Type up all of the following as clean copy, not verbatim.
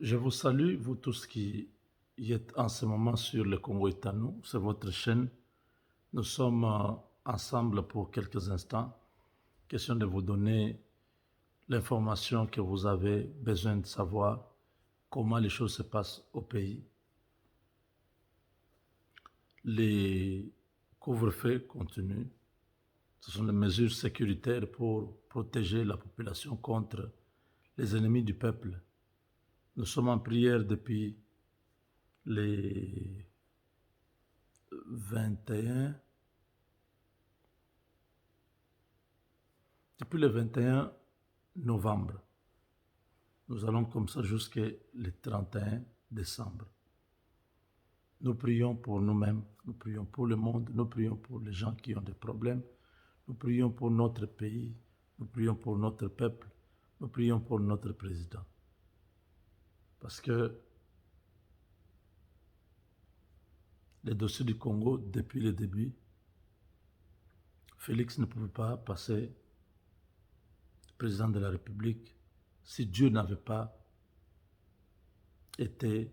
Je vous salue, vous tous qui y êtes en ce moment sur le Congo est à nous, c'est votre chaîne. Nous sommes ensemble pour quelques instants. Question de vous donner l'information que vous avez besoin de savoir, comment les choses se passent au pays. Les couvre-feux continuent. Ce sont des mesures sécuritaires pour protéger la population contre les ennemis du peuple. Nous sommes en prière depuis les 21, depuis le 21 novembre. Nous allons comme ça jusqu'au 31 décembre. Nous prions pour nous-mêmes, nous prions pour le monde, nous prions pour les gens qui ont des problèmes, nous prions pour notre pays, nous prions pour notre peuple, nous prions pour notre président. Parce que les dossiers du Congo, depuis le début, Félix ne pouvait pas passer président de la République si Dieu n'avait pas été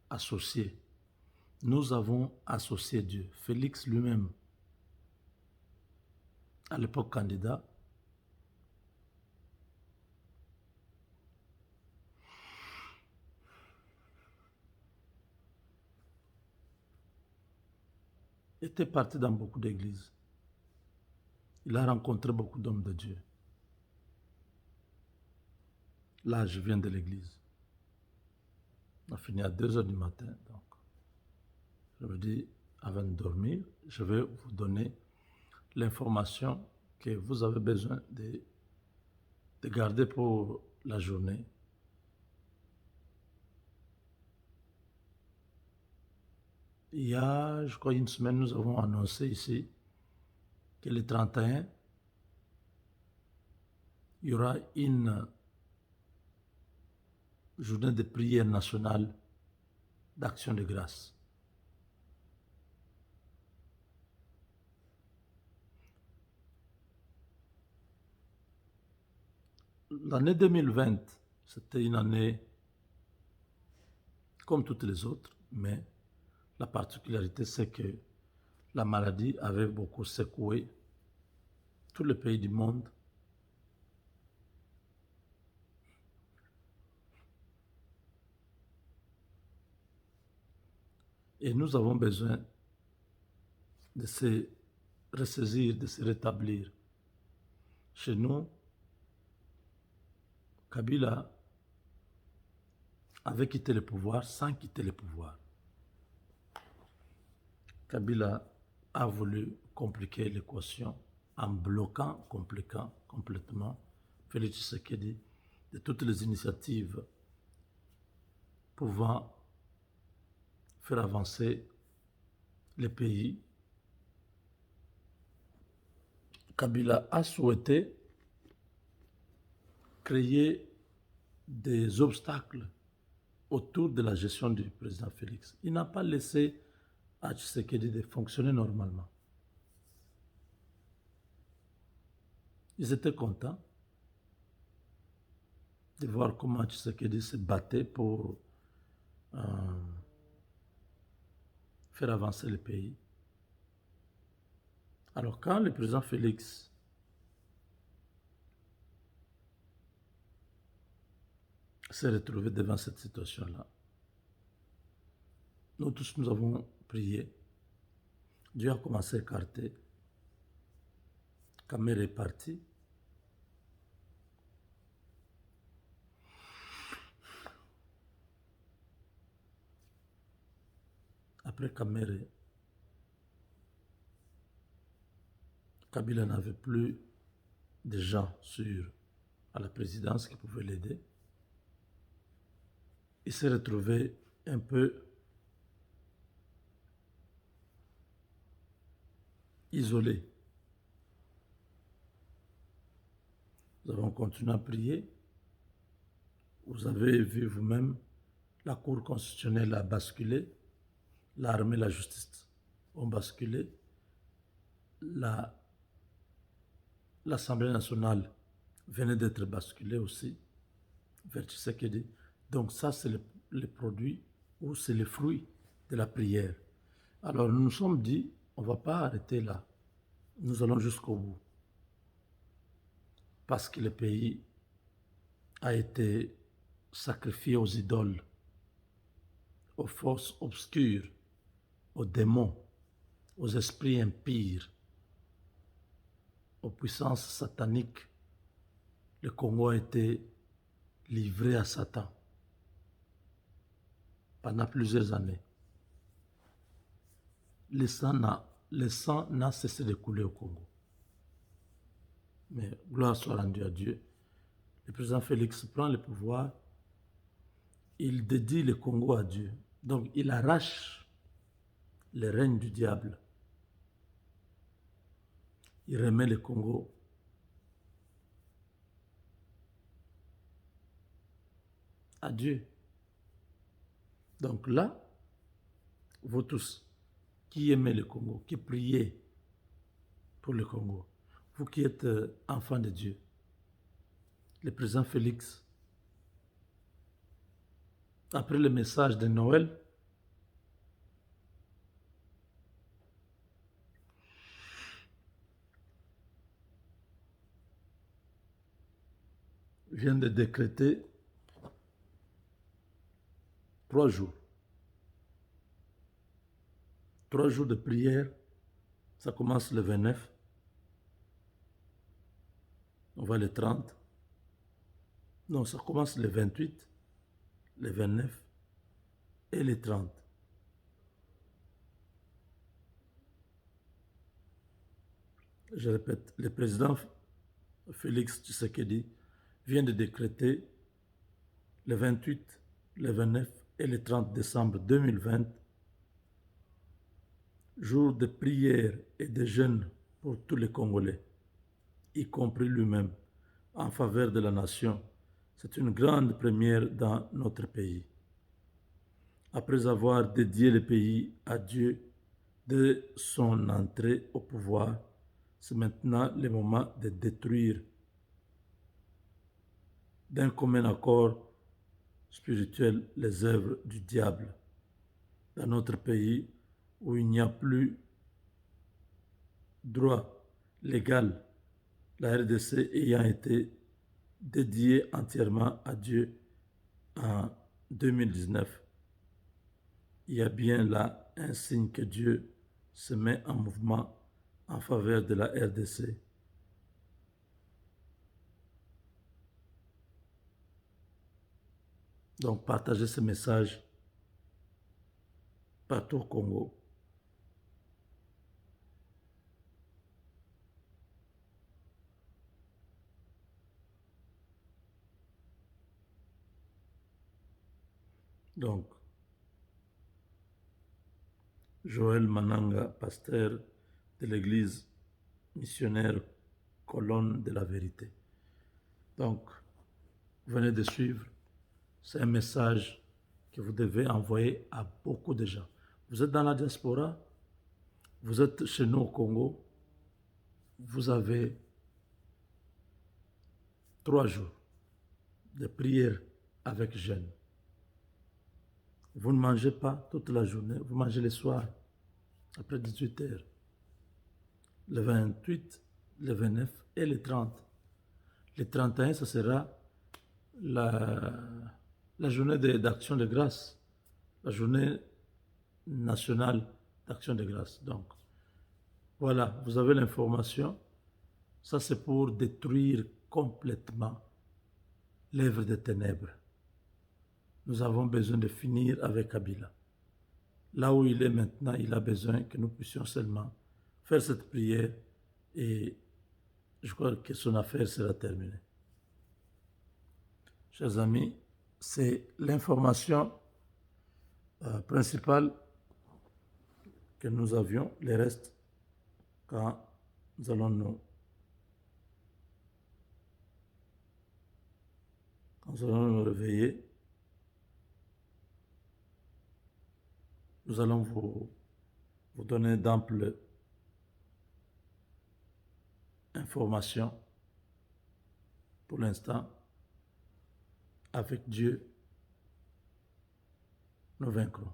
associé. Nous avons associé Dieu. Félix lui-même, à l'époque candidat, était parti dans beaucoup d'églises. Il a rencontré beaucoup d'hommes de Dieu. Là, je viens de l'église. On a fini à 2 heures du matin. Donc, je me dis, avant de dormir, je vais vous donner l'information que vous avez besoin de garder pour la journée. Il y a, je crois, une semaine, nous avons annoncé ici que le 31, il y aura une journée de prière nationale d'action de grâce. L'année 2020, c'était une année comme toutes les autres, mais la particularité, c'est que la maladie avait beaucoup secoué tous les pays du monde. Et nous avons besoin de se ressaisir, de se rétablir. Chez nous, Kabila avait quitté le pouvoir sans quitter le pouvoir. Kabila a voulu compliquer l'équation en bloquant complètement Félix Tshisekedi de toutes les initiatives pouvant faire avancer les pays. Kabila a souhaité créer des obstacles autour de la gestion du président Félix. Il n'a pas laissé à Tshisekedi de fonctionner normalement. Ils étaient contents de voir comment Tshisekedi se battait pour faire avancer le pays. Alors quand le président Félix s'est retrouvé devant cette situation-là, nous tous, nous avons prié. Dieu a commencé à écarter. Kamere est parti. Après Kamere, Kabila n'avait plus de gens sûrs à la présidence qui pouvaient l'aider. Il s'est retrouvé un peu isolé. Nous avons continué à prier. Vous avez vu vous-même, la Cour constitutionnelle a basculé, l'armée et la justice ont basculé, l'Assemblée nationale venait d'être basculée aussi. vers Tshisekedi. Donc ça, c'est le produit ou c'est le fruit de la prière. Alors nous nous sommes dit, on ne va pas arrêter là. Nous allons jusqu'au bout. Parce que le pays a été sacrifié aux idoles, aux forces obscures, aux démons, aux esprits impurs, aux puissances sataniques. Le Congo a été livré à Satan pendant plusieurs années. Le sang n'a cessé de couler au Congo. Mais gloire soit rendue à Dieu. Le président Félix prend le pouvoir, il dédie le Congo à Dieu. Donc il arrache le règne du diable. Il remet le Congo à Dieu. Donc là, vous tous qui aimez le Congo, qui priez pour le Congo, vous qui êtes enfants de Dieu, le président Félix, après le message de Noël, vient de décréter 3 jours. 3 jours de prière, ça commence le 29, on va le 30. Non, ça commence le 28, le 29 et le 30. Je répète, le président Félix Tshisekedi vient de décréter le 28, le 29 et le 30 décembre 2020 jour de prière et de jeûne pour tous les Congolais, y compris lui-même, en faveur de la nation. C'est une grande première dans notre pays. Après avoir dédié le pays à Dieu dès son entrée au pouvoir, c'est maintenant le moment de détruire d'un commun accord spirituel les œuvres du diable dans notre pays où il n'y a plus droit légal, la RDC ayant été dédiée entièrement à Dieu en 2019. Il y a bien là un signe que Dieu se met en mouvement en faveur de la RDC. Donc partagez ce message partout au Congo. Donc, Joël Mananga, pasteur de l'église missionnaire Colonne de la Vérité. Donc, vous venez de suivre. C'est un message que vous devez envoyer à beaucoup de gens. Vous êtes dans la diaspora, vous êtes chez nous au Congo, vous avez 3 jours de prière avec jeûne. Vous ne mangez pas toute la journée, vous mangez le soir, après 18 heures. Le 28, le 29 et le 30. Le 31, ce sera la journée d'action de grâce, la journée nationale d'action de grâce. Donc, voilà, vous avez l'information. Ça, c'est pour détruire complètement l'œuvre des ténèbres. Nous avons besoin de finir avec Kabila. Là où il est maintenant, il a besoin que nous puissions seulement faire cette prière et je crois que son affaire sera terminée. Chers amis, c'est l'information principale que nous avions. Les restes, quand nous allons nous réveiller, nous allons vous donner d'amples informations. Pour l'instant, avec Dieu, nous vaincrons.